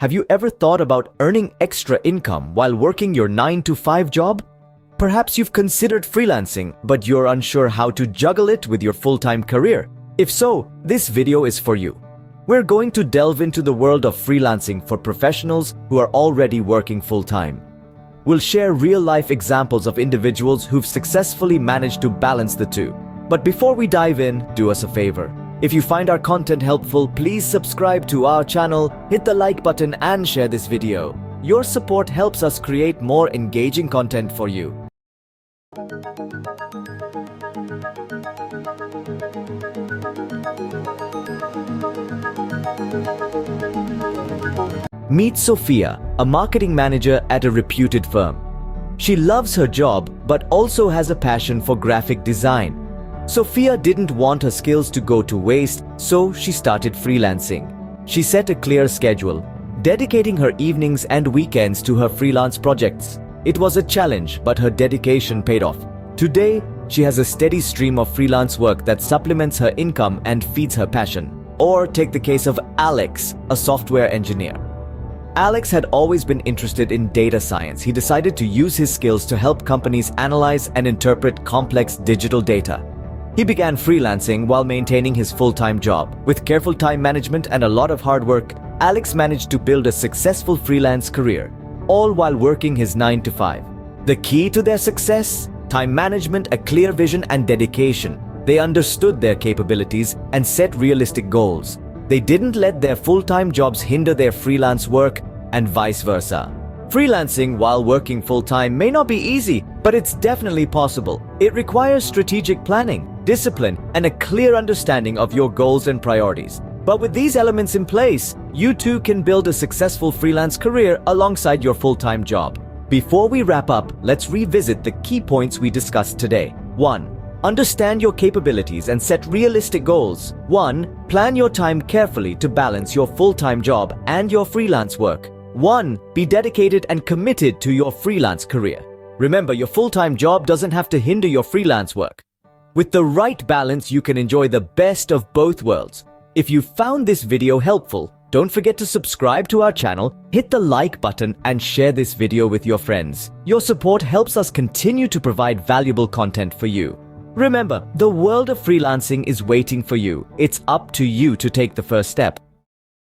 Have you ever thought about earning extra income while working your 9-to-5 job? Perhaps you've considered freelancing, but you're unsure how to juggle it with your full-time career. If so, this video is for you. We're going to delve into the world of freelancing for professionals who are already working full-time. We'll share real-life examples of individuals who've successfully managed to balance the two. But before we dive in, do us a favor. If you find our content helpful, please subscribe to our channel, hit the like button and share this video. Your support helps us create more engaging content for you. Meet Sophia, a marketing manager at a reputed firm. She loves her job but also has a passion for graphic design. Sophia didn't want her skills to go to waste, so she started freelancing. She set a clear schedule, dedicating her evenings and weekends to her freelance projects. It was a challenge, but her dedication paid off. Today, she has a steady stream of freelance work that supplements her income and feeds her passion. Or take the case of Alex, a software engineer. Alex had always been interested in data science. He decided to use his skills to help companies analyze and interpret complex digital data. He began freelancing while maintaining his full-time job. With careful time management and a lot of hard work, Alex managed to build a successful freelance career, all while working his 9-to-5. The key to their success? Time management, a clear vision, and dedication. They understood their capabilities and set realistic goals. They didn't let their full-time jobs hinder their freelance work, and vice versa. Freelancing while working full-time may not be easy, but it's definitely possible. It requires strategic planning, discipline, and a clear understanding of your goals and priorities. But with these elements in place, you too can build a successful freelance career alongside your full-time job. Before we wrap up, let's revisit the key points we discussed today. 1. Understand your capabilities and set realistic goals. 1. Plan your time carefully to balance your full-time job and your freelance work. 1. Be dedicated and committed to your freelance career. Remember, your full-time job doesn't have to hinder your freelance work. With the right balance, you can enjoy the best of both worlds. If you found this video helpful, don't forget to subscribe to our channel, hit the like button, and share this video with your friends. Your support helps us continue to provide valuable content for you. Remember, the world of freelancing is waiting for you. It's up to you to take the first step.